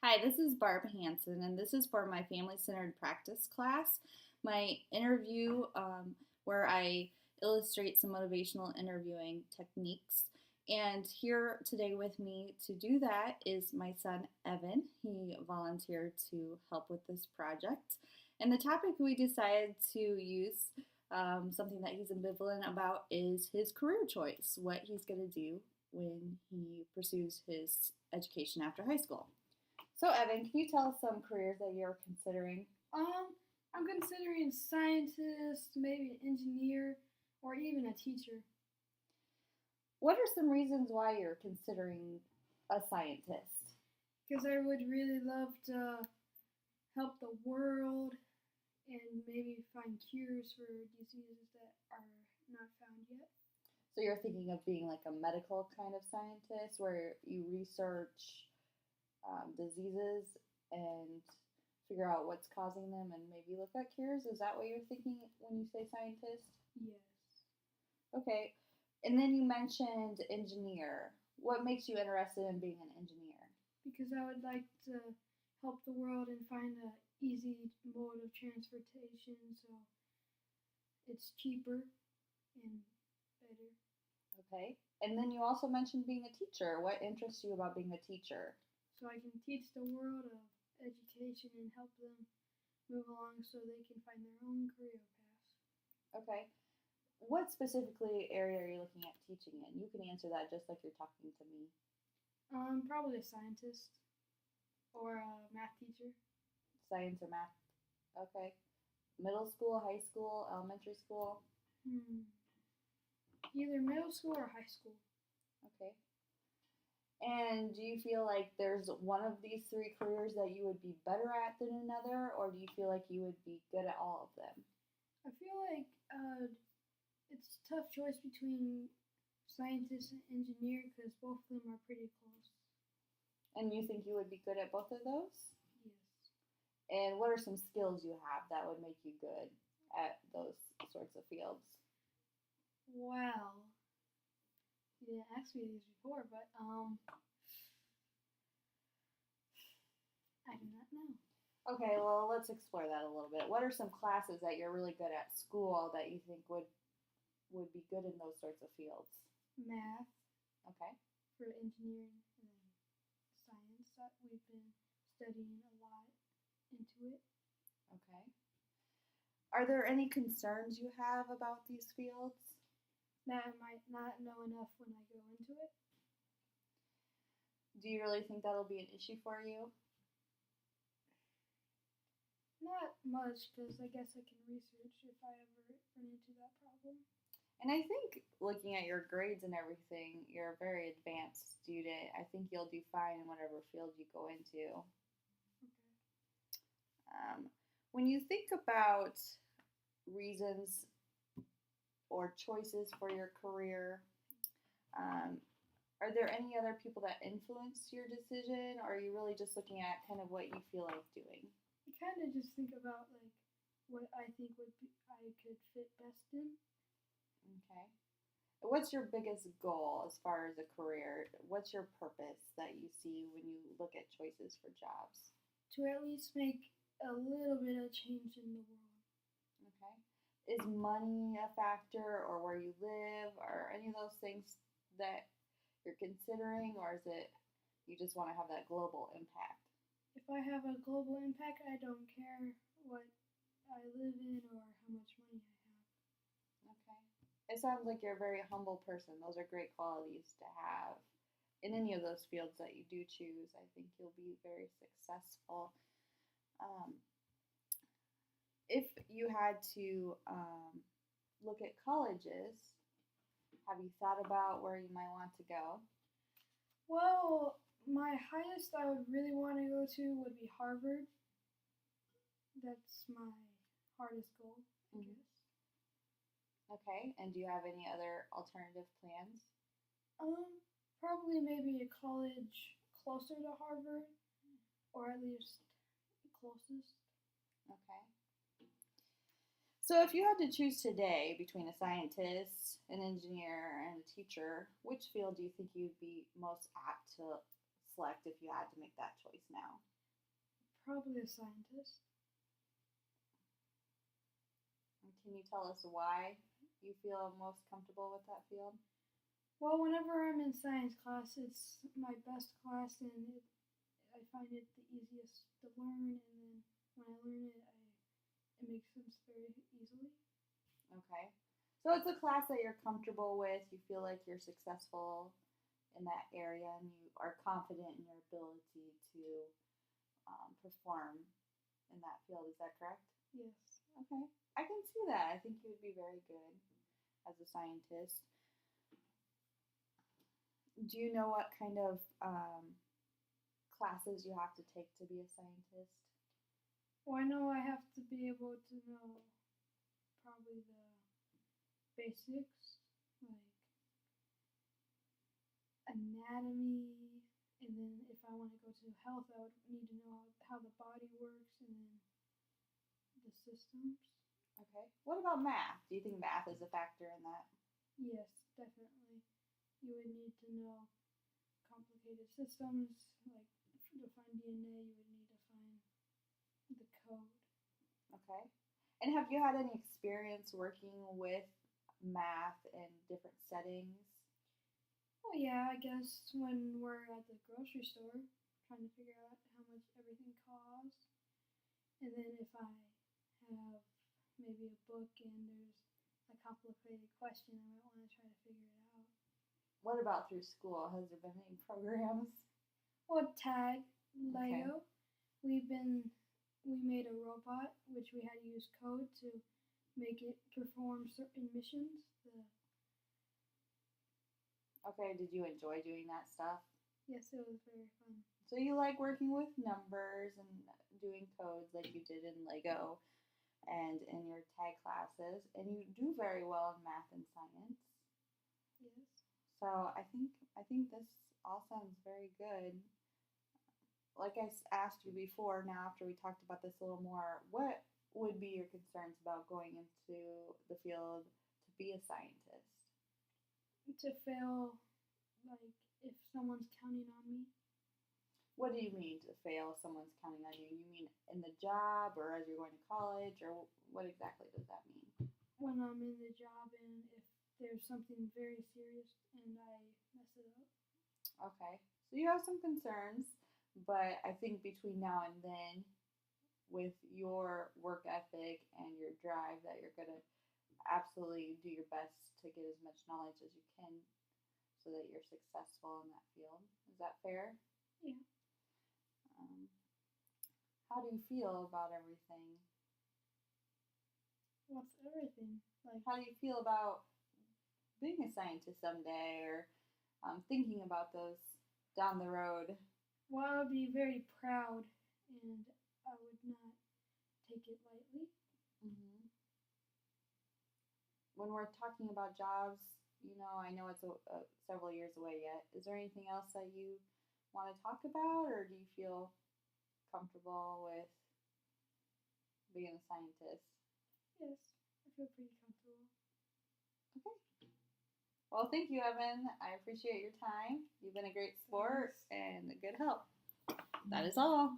Hi, this is Barb Hanson, and this is for my family centered practice class. My interview, where I illustrate some motivational interviewing techniques. And here today with me to do that is my son Evan. He volunteered to help with this project. And the topic we decided to use, something that he's ambivalent about, is his career choice, what he's going to do when he pursues his education after high school. So, Evan, can you tell us some careers that you're considering? Um, I'm considering scientist, maybe an engineer, or even a teacher. What are some reasons why you're considering a scientist? Because I would really love to help the world and maybe find cures for diseases that are not found yet. So, you're thinking of being like a medical kind of scientist where you research diseases and figure out what's causing them and maybe look at cures? Is that what you're thinking when you say scientist? Yes. Okay. And then you mentioned engineer. What makes you interested in being an engineer? Because I would like to help the world and find a easy mode of transportation so it's cheaper and better. Okay. And then you also mentioned being a teacher. What interests you about being a teacher? So I can teach the world of education and help them move along so they can find their own career path. Okay. What specifically area are you looking at teaching in? You can answer that just like you're talking to me. Probably a scientist or a math teacher. Science or math? Okay. Middle school, high school, elementary school? Hmm. Either middle school or high school. Okay. And do you feel like there's one of these three careers that you would be better at than another, or do you feel like you would be good at all of them? I feel like it's a tough choice between scientist and engineer because both of them are pretty close. And you think you would be good at both of those? Yes. And what are some skills you have that would make you good at those sorts of fields? Well, you didn't ask me these before, but I do not know. Okay, well, let's explore that a little bit. What are some classes that you're really good at school that you think would be good in those sorts of fields? Math Okay. for engineering and then science that we've been studying a lot into it. Okay. Are there any concerns you have about these fields? That I might not know enough when I go into it. Do you really think that'll be an issue for you? Not much, because I guess I can research if I ever run into that problem. And I think looking at your grades and everything, you're a very advanced student. I think you'll do fine in whatever field you go into. Okay. When you think about reasons or choices for your career, um, are there any other people that influence your decision, or are you really just looking at kind of what you feel like doing? I kind of just think about like what I think I could fit best in. Okay. What's your biggest goal as far as a career? What's your purpose that you see when you look at choices for jobs? To at least make a little bit of change in the world. Okay. Is money a factor, or where you live, or any of those things that you're considering, or is it you just want to have that global impact? If I have a global impact, I don't care what I live in or how much money I have. Okay. It sounds like you're a very humble person. Those are great qualities to have in any of those fields that you do choose. I think you'll be very successful. Um, if you had to look at colleges, have you thought about where you might want to go? Well, my highest I would really want to go to would be Harvard. That's my hardest goal, I Mhm. guess. Okay, and do you have any other alternative plans? Probably maybe a college closer to Harvard, or at least closest. Okay. So, if you had to choose today between a scientist, an engineer, and a teacher, which field do you think you'd be most apt to select if you had to make that choice now? Probably a scientist. And can you tell us why you feel most comfortable with that field? Well, whenever I'm in science class, it's my best class, and I find it the easiest to learn. And then when I learn it, it makes sense very easily. Okay. So it's a class that you're comfortable with, you feel like you're successful in that area, and you are confident in your ability to perform in that field. Is that correct? Yes. Okay. I can see that. I think you would be very good as a scientist. Do you know what kind of classes you have to take to be a scientist? Well, I know I have to be able to know probably the basics, like anatomy, and then if I want to go to health, I would need to know how the body works and then the systems. Okay. What about math? Do you think math is a factor in that? Yes, definitely. You would need to know complicated systems, like to find DNA, you would need to find the code. Okay. And have you had any experience working with math in different settings? Well, yeah, I guess when we're at the grocery store trying to figure out how much everything costs, and then if I have maybe a book and there's a complicated question, I might want to try to figure it out. What about through school? Has there been any programs? Well, tag, Okay. Lego. We made a robot which we had to use code to make it perform certain missions. Okay, did you enjoy doing that stuff? Yes, it was very fun. So you like working with numbers and doing codes like you did in Lego and in your tag classes, and you do very well in math and science. Yes. So I think this all sounds very good. Like I asked you before, now after we talked about this a little more, what would be your concerns about going into the field to be a scientist? To fail, like if someone's counting on me. What do you mean to fail if someone's counting on you? You mean in the job or as you're going to college, or what exactly does that mean? When I'm in the job and if there's something very serious and I mess it up. Okay, so you have some concerns, but I think between now and then, with your work ethic and your drive, that you're going to absolutely do your best to get as much knowledge as you can so that you're successful in that field. Is that fair? Yeah. How do you feel about everything? What's everything? Like, How do you feel about being a scientist someday, or thinking about those down the road? well, I would be very proud and I would not take it lightly. Mm-hmm. When we're talking about jobs, I know it's several years away yet. Is there anything else that you want to talk about, or do you feel comfortable with being a scientist? Yes, I feel pretty comfortable. Okay. Well, thank you, Evan. I appreciate your time. You've been a great sport and a good help. That is all.